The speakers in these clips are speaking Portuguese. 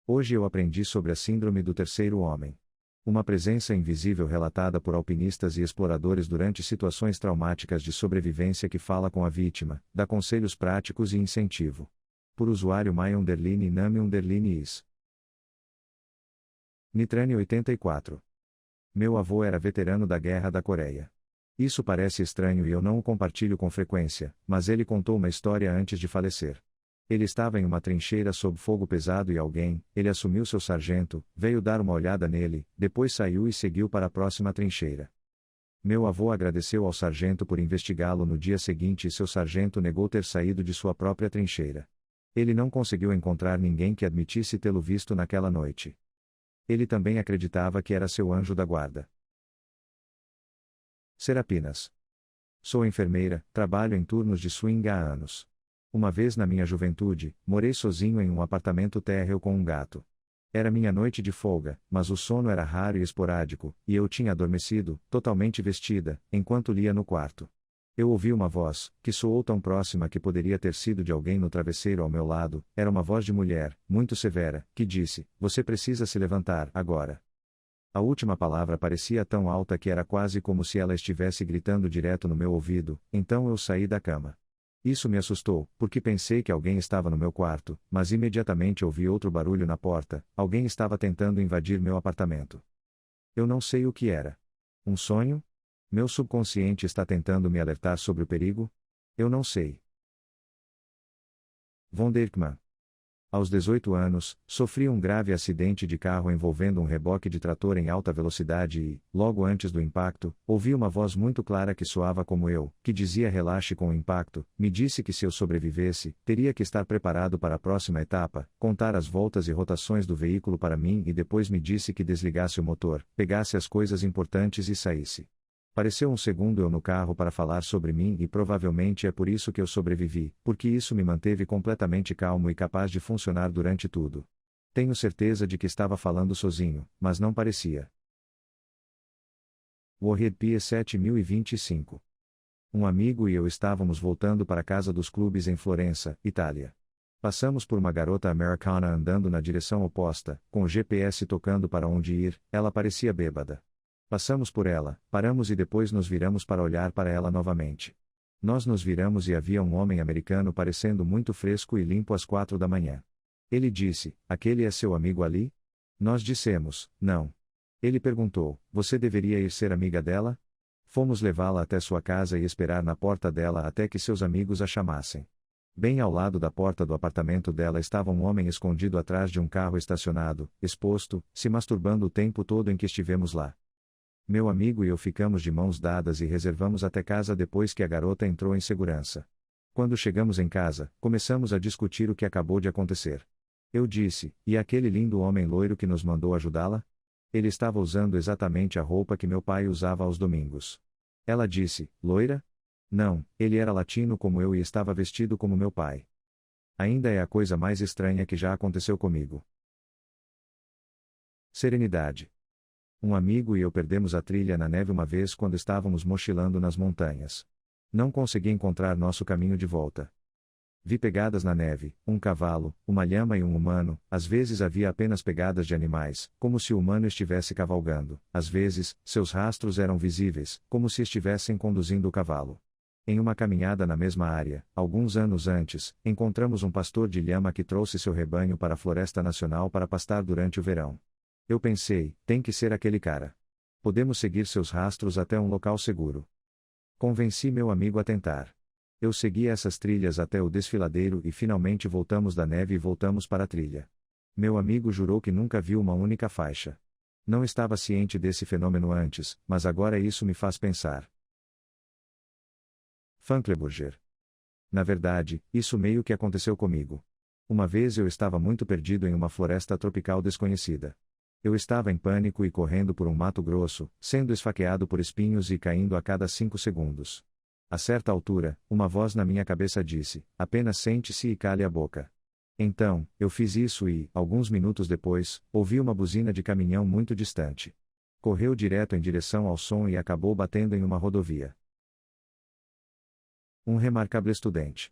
Hoje eu aprendi sobre a síndrome do terceiro homem. Uma presença invisível relatada por alpinistas e exploradores durante situações traumáticas de sobrevivência que fala com a vítima, dá conselhos práticos e incentivo. Por usuário Mai_Nami_is. Nitrane 84. Meu avô era veterano da Guerra da Coreia. Isso parece estranho e eu não o compartilho com frequência, mas ele contou uma história antes de falecer. Ele estava em uma trincheira sob fogo pesado e ele assumiu seu sargento, veio dar uma olhada nele, depois saiu e seguiu para a próxima trincheira. Meu avô agradeceu ao sargento por investigá-lo no dia seguinte e seu sargento negou ter saído de sua própria trincheira. Ele não conseguiu encontrar ninguém que admitisse tê-lo visto naquela noite. Ele também acreditava que era seu anjo da guarda. Serapinas. Sou enfermeira, trabalho em turnos de swing há anos. Uma vez na minha juventude, morei sozinho em um apartamento térreo com um gato. Era minha noite de folga, mas o sono era raro e esporádico, e eu tinha adormecido, totalmente vestida, enquanto lia no quarto. Eu ouvi uma voz, que soou tão próxima que poderia ter sido de alguém no travesseiro ao meu lado, era uma voz de mulher, muito severa, que disse: "Você precisa se levantar, agora." A última palavra parecia tão alta que era quase como se ela estivesse gritando direto no meu ouvido, então eu saí da cama. Isso me assustou, porque pensei que alguém estava no meu quarto, mas imediatamente ouvi outro barulho na porta, alguém estava tentando invadir meu apartamento. Eu não sei o que era. Um sonho? Meu subconsciente está tentando me alertar sobre o perigo? Eu não sei. Von Dierckmann. Aos 18 anos, sofri um grave acidente de carro envolvendo um reboque de trator em alta velocidade e, logo antes do impacto, ouvi uma voz muito clara que soava como eu, que dizia relaxe com o impacto, me disse que se eu sobrevivesse, teria que estar preparado para a próxima etapa, contar as voltas e rotações do veículo para mim e depois me disse que desligasse o motor, pegasse as coisas importantes e saísse. Pareceu um segundo eu no carro para falar sobre mim e provavelmente é por isso que eu sobrevivi, porque isso me manteve completamente calmo e capaz de funcionar durante tudo. Tenho certeza de que estava falando sozinho, mas não parecia. Warhead Pier 7025. Um amigo e eu estávamos voltando para a casa dos clubes em Florença, Itália. Passamos por uma garota americana andando na direção oposta, com o GPS tocando para onde ir, ela parecia bêbada. Passamos por ela, paramos e depois nos viramos para olhar para ela novamente. Nós nos viramos e havia um homem americano parecendo muito fresco e limpo às 4 da manhã. Ele disse: "Aquele é seu amigo ali?" Nós dissemos: "Não." Ele perguntou: "Você deveria ir ser amiga dela?" Fomos levá-la até sua casa e esperar na porta dela até que seus amigos a chamassem. Bem ao lado da porta do apartamento dela estava um homem escondido atrás de um carro estacionado, exposto, se masturbando o tempo todo em que estivemos lá. Meu amigo e eu ficamos de mãos dadas e reservamos até casa depois que a garota entrou em segurança. Quando chegamos em casa, começamos a discutir o que acabou de acontecer. Eu disse: "E aquele lindo homem loiro que nos mandou ajudá-la?" Ele estava usando exatamente a roupa que meu pai usava aos domingos. Ela disse: "Loira?" Não, ele era latino como eu e estava vestido como meu pai. Ainda é a coisa mais estranha que já aconteceu comigo. Serenidade. Um amigo e eu perdemos a trilha na neve uma vez quando estávamos mochilando nas montanhas. Não consegui encontrar nosso caminho de volta. Vi pegadas na neve, um cavalo, uma lhama e um humano, às vezes havia apenas pegadas de animais, como se o humano estivesse cavalgando, às vezes, seus rastros eram visíveis, como se estivessem conduzindo o cavalo. Em uma caminhada na mesma área, alguns anos antes, encontramos um pastor de lhama que trouxe seu rebanho para a Floresta Nacional para pastar durante o verão. Eu pensei: tem que ser aquele cara. Podemos seguir seus rastros até um local seguro. Convenci meu amigo a tentar. Eu segui essas trilhas até o desfiladeiro e finalmente voltamos da neve e voltamos para a trilha. Meu amigo jurou que nunca viu uma única faixa. Não estava ciente desse fenômeno antes, mas agora isso me faz pensar. Funkleburger. Na verdade, isso meio que aconteceu comigo. Uma vez eu estava muito perdido em uma floresta tropical desconhecida. Eu estava em pânico e correndo por um mato grosso, sendo esfaqueado por espinhos e caindo a cada 5 segundos. A certa altura, uma voz na minha cabeça disse: "Apenas sente-se e cale a boca." Então, eu fiz isso e, alguns minutos depois, ouvi uma buzina de caminhão muito distante. Correu direto em direção ao som e acabou batendo em uma rodovia. Um remarcável estudante.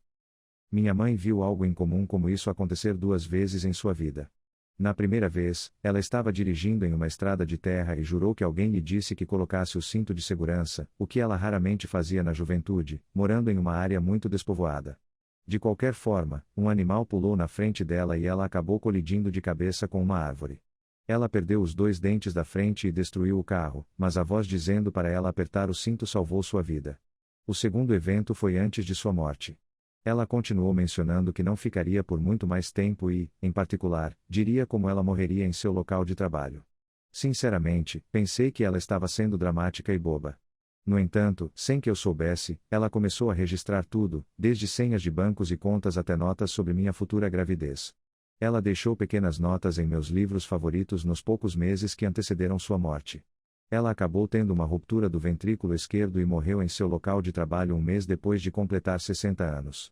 Minha mãe viu algo incomum como isso acontecer 2 vezes em sua vida. Na primeira vez, ela estava dirigindo em uma estrada de terra e jurou que alguém lhe disse que colocasse o cinto de segurança, o que ela raramente fazia na juventude, morando em uma área muito despovoada. De qualquer forma, um animal pulou na frente dela e ela acabou colidindo de cabeça com uma árvore. Ela perdeu os 2 dentes da frente e destruiu o carro, mas a voz dizendo para ela apertar o cinto salvou sua vida. O segundo evento foi antes de sua morte. Ela continuou mencionando que não ficaria por muito mais tempo e, em particular, diria como ela morreria em seu local de trabalho. Sinceramente, pensei que ela estava sendo dramática e boba. No entanto, sem que eu soubesse, ela começou a registrar tudo, desde senhas de bancos e contas até notas sobre minha futura gravidez. Ela deixou pequenas notas em meus livros favoritos nos poucos meses que antecederam sua morte. Ela acabou tendo uma ruptura do ventrículo esquerdo e morreu em seu local de trabalho um mês depois de completar 60 anos.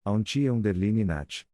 Auntie Underline Nat.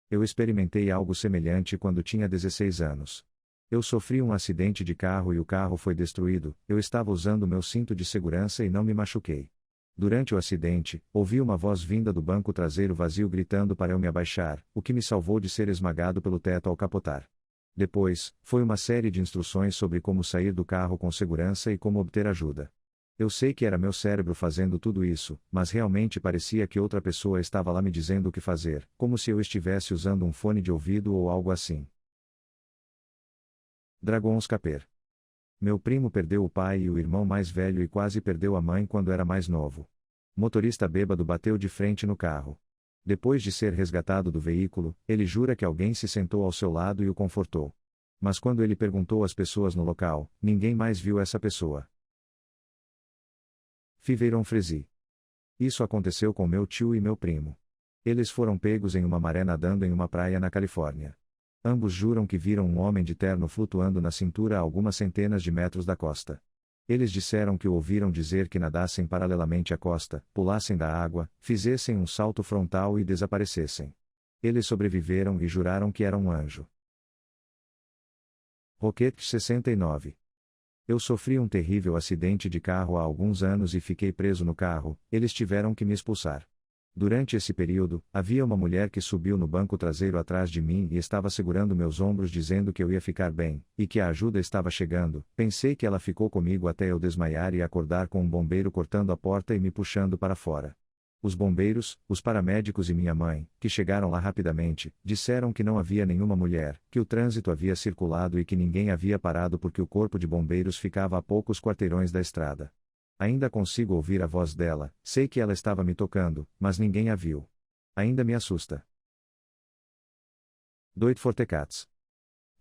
Eu experimentei algo semelhante quando tinha 16 anos. Eu sofri um acidente de carro e o carro foi destruído, eu estava usando meu cinto de segurança e não me machuquei. Durante o acidente, ouvi uma voz vinda do banco traseiro vazio gritando para eu me abaixar, o que me salvou de ser esmagado pelo teto ao capotar. Depois, foi uma série de instruções sobre como sair do carro com segurança e como obter ajuda. Eu sei que era meu cérebro fazendo tudo isso, mas realmente parecia que outra pessoa estava lá me dizendo o que fazer, como se eu estivesse usando um fone de ouvido ou algo assim. Dragons Caper. Meu primo perdeu o pai e o irmão mais velho e quase perdeu a mãe quando era mais novo. Motorista bêbado bateu de frente no carro. Depois de ser resgatado do veículo, ele jura que alguém se sentou ao seu lado e o confortou. Mas quando ele perguntou às pessoas no local, ninguém mais viu essa pessoa. Fiveiron Fresi. Isso aconteceu com meu tio e meu primo. Eles foram pegos em uma maré nadando em uma praia na Califórnia. Ambos juram que viram um homem de terno flutuando na cintura a algumas centenas de metros da costa. Eles disseram que o ouviram dizer que nadassem paralelamente à costa, pulassem da água, fizessem um salto frontal e desaparecessem. Eles sobreviveram e juraram que era um anjo. Rocket 69. Eu sofri um terrível acidente de carro há alguns anos e fiquei preso no carro, eles tiveram que me expulsar. Durante esse período, havia uma mulher que subiu no banco traseiro atrás de mim e estava segurando meus ombros dizendo que eu ia ficar bem, e que a ajuda estava chegando. Pensei que ela ficou comigo até eu desmaiar e acordar com um bombeiro cortando a porta e me puxando para fora. Os bombeiros, os paramédicos e minha mãe, que chegaram lá rapidamente, disseram que não havia nenhuma mulher, que o trânsito havia circulado e que ninguém havia parado porque o corpo de bombeiros ficava a poucos quarteirões da estrada. Ainda consigo ouvir a voz dela, sei que ela estava me tocando, mas ninguém a viu. Ainda me assusta. Doit Fortecats.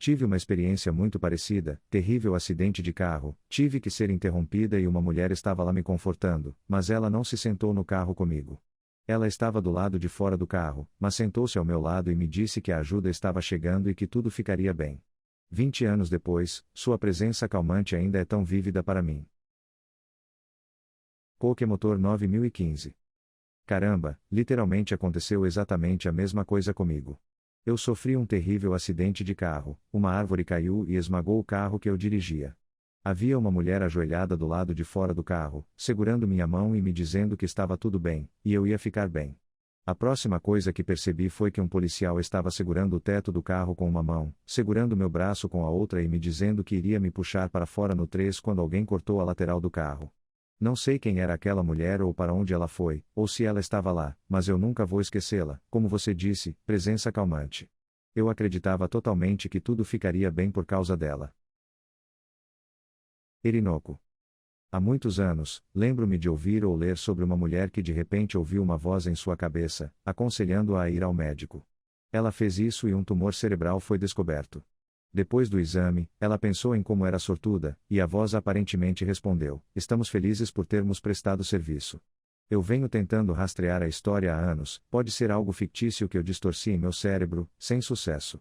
Tive uma experiência muito parecida, terrível acidente de carro, tive que ser interrompida e uma mulher estava lá me confortando, mas ela não se sentou no carro comigo. Ela estava do lado de fora do carro, mas sentou-se ao meu lado e me disse que a ajuda estava chegando e que tudo ficaria bem. 20 anos depois, sua presença calmante ainda é tão vívida para mim. Pokémotor 9015. Caramba, literalmente aconteceu exatamente a mesma coisa comigo. Eu sofri um terrível acidente de carro, uma árvore caiu e esmagou o carro que eu dirigia. Havia uma mulher ajoelhada do lado de fora do carro, segurando minha mão e me dizendo que estava tudo bem, e eu ia ficar bem. A próxima coisa que percebi foi que um policial estava segurando o teto do carro com uma mão, segurando meu braço com a outra e me dizendo que iria me puxar para fora no 3 quando alguém cortou a lateral do carro. Não sei quem era aquela mulher ou para onde ela foi, ou se ela estava lá, mas eu nunca vou esquecê-la, como você disse, presença calmante. Eu acreditava totalmente que tudo ficaria bem por causa dela. Orinoco. Há muitos anos, lembro-me de ouvir ou ler sobre uma mulher que de repente ouviu uma voz em sua cabeça, aconselhando-a a ir ao médico. Ela fez isso e um tumor cerebral foi descoberto. Depois do exame, ela pensou em como era sortuda, e a voz aparentemente respondeu: "Estamos felizes por termos prestado serviço. Eu venho tentando rastrear a história há anos, pode ser algo fictício que eu distorci em meu cérebro, sem sucesso.